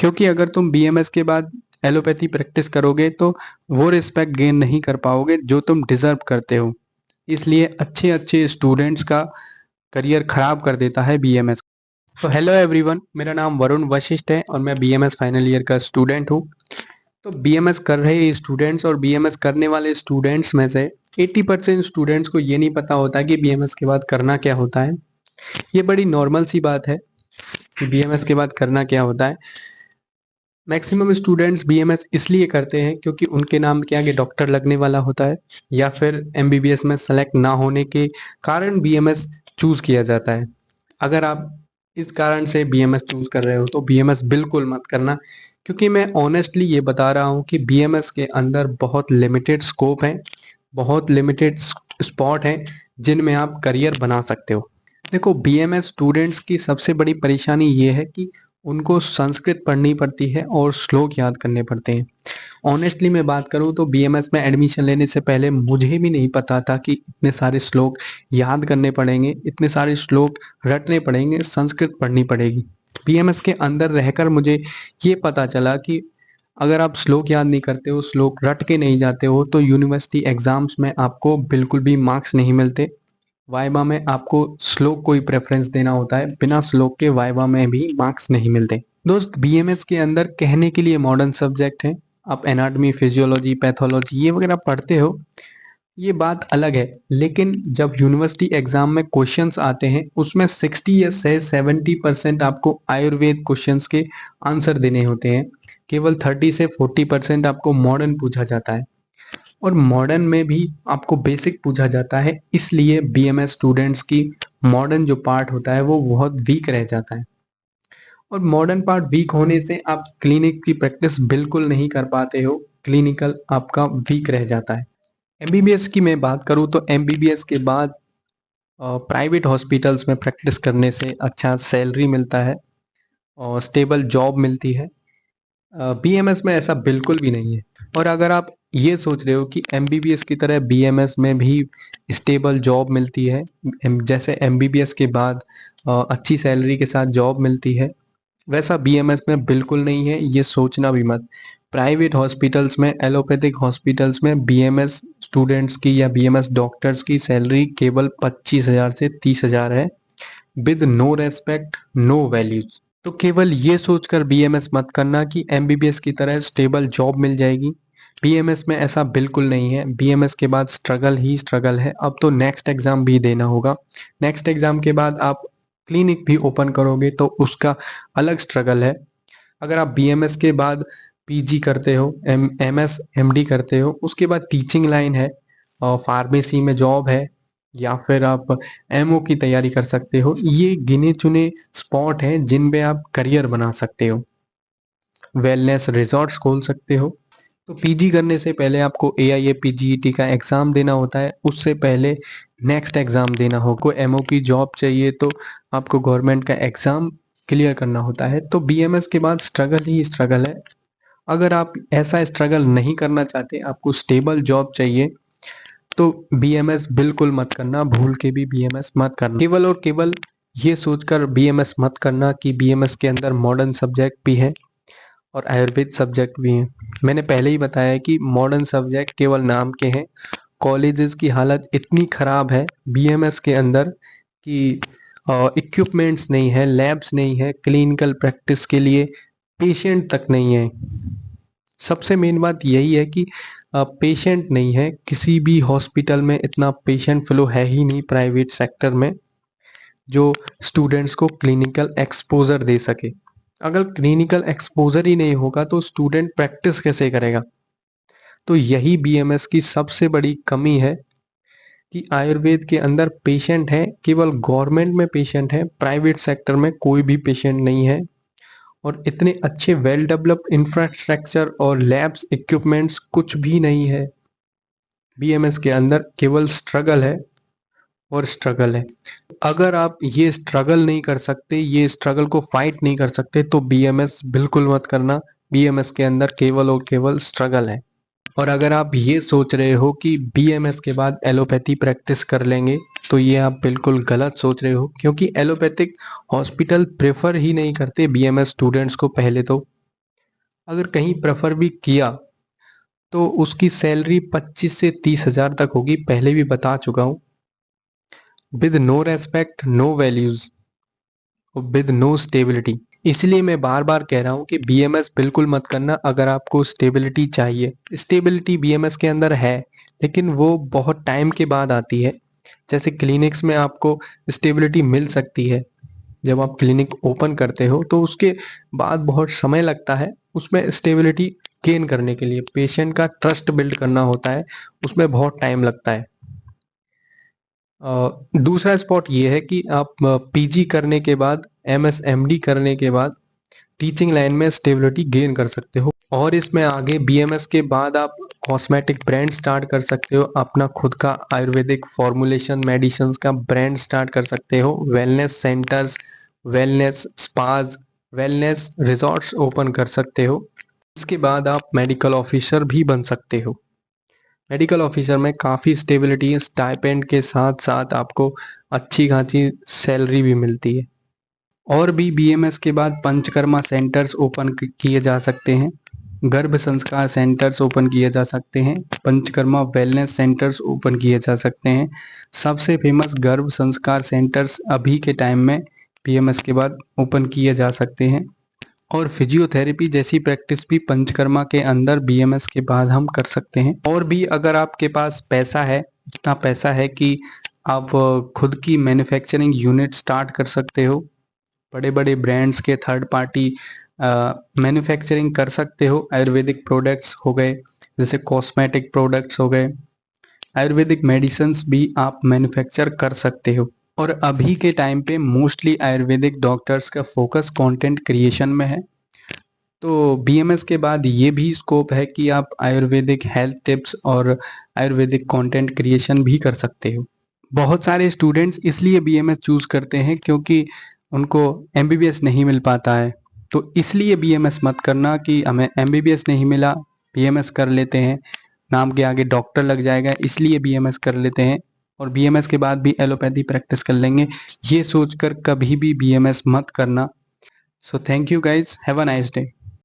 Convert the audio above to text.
क्योंकि अगर तुम बीएमएस के बाद एलोपैथी प्रैक्टिस करोगे तो वो रिस्पेक्ट गेन नहीं कर पाओगे जो तुम डिजर्व करते हो। इसलिए अच्छे अच्छे स्टूडेंट्स का करियर खराब कर देता है बीएमएस। तो हेलो एवरीवन, मेरा नाम वरुण वशिष्ठ है और मैं बीएमएस फाइनल ईयर का स्टूडेंट हूँ। तो बीएमएस कर रहे स्टूडेंट्स और बीएमएस करने वाले स्टूडेंट्स में से 80% स्टूडेंट्स को ये नहीं पता होता कि बीएमएस के बाद करना क्या होता है। ये बड़ी नॉर्मल सी बात है कि बीएमएस के बाद करना क्या होता है। मैक्सिमम स्टूडेंट्स बीएमएस इसलिए करते हैं क्योंकि उनके नाम के आगे डॉक्टर लगने वाला होता है, या फिर एमबीबीएस में सेलेक्ट ना होने के कारण बीएमएस चूज किया जाता है। अगर आप इस कारण से बीएमएस चूज कर रहे हो तो बीएमएस बिल्कुल मत करना, क्योंकि मैं ऑनेस्टली ये बता रहा हूँ कि बीएमएस के अंदर बहुत लिमिटेड स्कोप है, बहुत लिमिटेड स्पॉट हैं जिनमें आप करियर बना सकते हो। देखो, बीएमएस स्टूडेंट्स की सबसे बड़ी परेशानी ये है कि उनको संस्कृत पढ़नी पड़ती है और श्लोक याद करने पड़ते हैं। ऑनेस्टली मैं बात करूं तो बीएमएस में एडमिशन लेने से पहले मुझे भी नहीं पता था कि इतने सारे श्लोक याद करने पड़ेंगे, इतने सारे श्लोक रटने पड़ेंगे, संस्कृत पढ़नी पड़ेगी। बीएमएस के अंदर रहकर मुझे ये पता चला कि अगर आप श्लोक याद नहीं करते हो, श्लोक रट के नहीं जाते हो, तो यूनिवर्सिटी एग्जाम्स में आपको बिल्कुल भी मार्क्स नहीं मिलते। वाइवा में आपको श्लोक को ही प्रेफरेंस देना होता है, बिना श्लोक के वाइवा में भी मार्क्स नहीं मिलते। दोस्त, बीएमएस के अंदर कहने के लिए मॉडर्न सब्जेक्ट है, आप एनाटॉमी, फिजियोलॉजी, पैथोलॉजी ये वगैरह पढ़ते हो, ये बात अलग है। लेकिन जब यूनिवर्सिटी एग्जाम में क्वेश्चंस आते हैं उसमें 60 या से 70% आपको आयुर्वेद क्वेश्चंस के आंसर देने होते हैं, केवल 30 से 40% आपको मॉडर्न पूछा जाता है, और मॉडर्न में भी आपको बेसिक पूछा जाता है। इसलिए बीएमएस स्टूडेंट्स की मॉडर्न जो पार्ट होता है वो बहुत वीक रह जाता है, और मॉडर्न पार्ट वीक होने से आप क्लिनिक की प्रैक्टिस बिल्कुल नहीं कर पाते हो, क्लिनिकल आपका वीक रह जाता है। एमबीबीएस की मैं बात करूं तो एमबीबीएस के बाद प्राइवेट हॉस्पिटल्स में प्रैक्टिस करने से अच्छा सैलरी मिलता है और स्टेबल जॉब मिलती है। बीएमएस में ऐसा बिल्कुल भी नहीं है। और अगर आप ये सोच रहे हो कि एमबीबीएस की तरह बीएमएस में भी स्टेबल जॉब मिलती है, जैसे एमबीबीएस के बाद अच्छी सैलरी के साथ जॉब मिलती है, वैसा बीएमएस में बिल्कुल नहीं है, ये सोचना भी मत। प्राइवेट हॉस्पिटल्स में, एलोपैथिक हॉस्पिटल्स में बीएमएस स्टूडेंट्स की या बीएमएस डॉक्टर्स की सैलरी केवल 25,000 से 30,000 है, with no respect, no values. तो केवल ये सोचकर बीएमएस मत करना कि एमबीबीएस की तरह स्टेबल जॉब मिल जाएगी। बीएमएस में ऐसा बिल्कुल नहीं है। बीएमएस के बाद स्ट्रगल ही स्ट्रगल है। अब तो नेक्स्ट एग्जाम भी देना होगा। नेक्स्ट एग्जाम के बाद आप क्लिनिक भी ओपन करोगे तो उसका अलग स्ट्रगल है। अगर आप बीएमएस के बाद पीजी करते हो, एमएस एमडी करते हो, उसके बाद टीचिंग लाइन है और फार्मेसी में जॉब है, या फिर आप एमओ की तैयारी कर सकते हो। ये गिने चुने स्पॉट हैं जिन पे आप करियर बना सकते हो, वेलनेस रिजॉर्ट्स खोल सकते हो। तो पीजी करने से पहले आपको एआईए पीजीईटी का एग्जाम देना होता है, उससे पहले नेक्स्ट एग्जाम देना होगा। कोई एमओ की जॉब चाहिए तो आपको गवर्नमेंट का एग्जाम क्लियर करना होता है। तो बीएमएस के बाद स्ट्रगल ही स्ट्रगल है। अगर आप ऐसा स्ट्रगल नहीं करना चाहते, आपको स्टेबल जॉब चाहिए, तो बीएमएस बिल्कुल मत करना, भूल के भी बीएमएस मत करना। केवल और केवल ये सोचकर बीएमएस मत करना कि बीएमएस के अंदर मॉडर्न सब्जेक्ट भी है और आयुर्वेद सब्जेक्ट भी हैं। मैंने पहले ही बताया कि मॉडर्न सब्जेक्ट केवल नाम के हैं। कॉलेजेस की हालत इतनी ख़राब है बीएमएस के अंदर कि इक्विपमेंट्स नहीं है, लैब्स नहीं है, क्लिनिकल प्रैक्टिस के लिए पेशेंट तक नहीं है। सबसे मेन बात यही है कि पेशेंट नहीं है। किसी भी हॉस्पिटल में इतना पेशेंट फ्लो है ही नहीं प्राइवेट सेक्टर में जो स्टूडेंट्स को क्लिनिकल एक्सपोजर दे सके। अगर क्लिनिकल एक्सपोजर ही नहीं होगा तो स्टूडेंट प्रैक्टिस कैसे करेगा? तो यही बीएमएस की सबसे बड़ी कमी है कि आयुर्वेद के अंदर पेशेंट है, केवल गवर्नमेंट में पेशेंट है, प्राइवेट सेक्टर में कोई भी पेशेंट नहीं है। और इतने अच्छे वेल डेवलप्ड इंफ्रास्ट्रक्चर और लैब्स इक्विपमेंट्स कुछ भी नहीं है। बीएमएस के अंदर केवल स्ट्रगल है और स्ट्रगल है। अगर आप ये स्ट्रगल नहीं कर सकते, ये स्ट्रगल को फाइट नहीं कर सकते, तो बीएमएस बिल्कुल मत करना। बीएमएस के अंदर केवल और केवल स्ट्रगल है। और अगर आप ये सोच रहे हो कि बीएमएस के बाद एलोपैथी प्रैक्टिस कर लेंगे, तो ये आप बिल्कुल गलत सोच रहे हो, क्योंकि एलोपैथिक हॉस्पिटल प्रेफर ही नहीं करते बीएमएस स्टूडेंट्स को। पहले तो अगर कहीं प्रेफर भी किया तो उसकी सैलरी 25 से 30 हजार तक होगी, पहले भी बता चुका हूँ। With no respect, no values, with no stability. इसलिए मैं बार बार कह रहा हूँ कि बीएमएस बिल्कुल मत करना अगर आपको स्टेबिलिटी चाहिए। स्टेबिलिटी बीएमएस के अंदर है, लेकिन वो बहुत टाइम के बाद आती है। जैसे क्लिनिक्स में आपको स्टेबिलिटी मिल सकती है, जब आप क्लिनिक ओपन करते हो तो उसके बाद बहुत समय लगता है उसमें स्टेबिलिटी गेन करने के लिए। पेशेंट का ट्रस्ट बिल्ड करना होता है, उसमें बहुत टाइम लगता है। दूसरा स्पॉट ये है कि आप पीजी करने के बाद, एमएसएमडी करने के बाद टीचिंग लाइन में स्टेबिलिटी गेन कर सकते हो। और इसमें आगे बीएमएस के बाद आप कॉस्मेटिक ब्रांड स्टार्ट कर सकते हो, अपना खुद का आयुर्वेदिक फॉर्मुलेशन मेडिसिन का ब्रांड स्टार्ट कर सकते हो। Wellness centres, wellness spas, wellness resorts open कर सकते हो। इसके बाद आप मेडिकल ऑफिसर भी बन सकते हो। मेडिकल ऑफिसर में काफ़ी स्टेबिलिटी है, स्टाइपेंड के साथ साथ आपको अच्छी खासी सैलरी भी मिलती है। और भी बीएमएस के बाद पंचकर्मा सेंटर्स ओपन किए जा सकते हैं, गर्भ संस्कार सेंटर्स ओपन किए जा सकते हैं, पंचकर्मा वेलनेस सेंटर्स ओपन किए जा सकते हैं। सबसे फेमस गर्भ संस्कार सेंटर्स अभी के टाइम में बीएमएस के बाद ओपन किए जा सकते हैं। और फिजियोथेरेपी जैसी प्रैक्टिस भी पंचकर्मा के अंदर बीएमएस के बाद हम कर सकते हैं। और भी अगर आपके पास पैसा है, इतना पैसा है कि आप खुद की मैन्युफैक्चरिंग यूनिट स्टार्ट कर सकते हो, बड़े बड़े ब्रांड्स के थर्ड पार्टी मैन्युफैक्चरिंग कर सकते हो। आयुर्वेदिक प्रोडक्ट्स हो गए, जैसे कॉस्मेटिक प्रोडक्ट्स हो गए, आयुर्वेदिक मेडिसिन्स भी आप मैन्युफैक्चर कर सकते हो। और अभी के टाइम पे मोस्टली आयुर्वेदिक डॉक्टर्स का फोकस कंटेंट क्रिएशन में है, तो बीएमएस के बाद ये भी स्कोप है कि आप आयुर्वेदिक हेल्थ टिप्स और आयुर्वेदिक कंटेंट क्रिएशन भी कर सकते हो। बहुत सारे स्टूडेंट्स इसलिए बीएमएस चूज करते हैं क्योंकि उनको एमबीबीएस नहीं मिल पाता है। तो इसलिए बीएमएस मत करना कि हमें एमबीबीएस नहीं मिला, बीएमएस कर लेते हैं, नाम के आगे डॉक्टर लग जाएगा, इसलिए बीएमएस कर लेते हैं और बीएमएस के बाद भी एलोपैथी प्रैक्टिस कर लेंगे। ये सोचकर कभी भी बीएमएस मत करना। So thank you guys, have a nice day.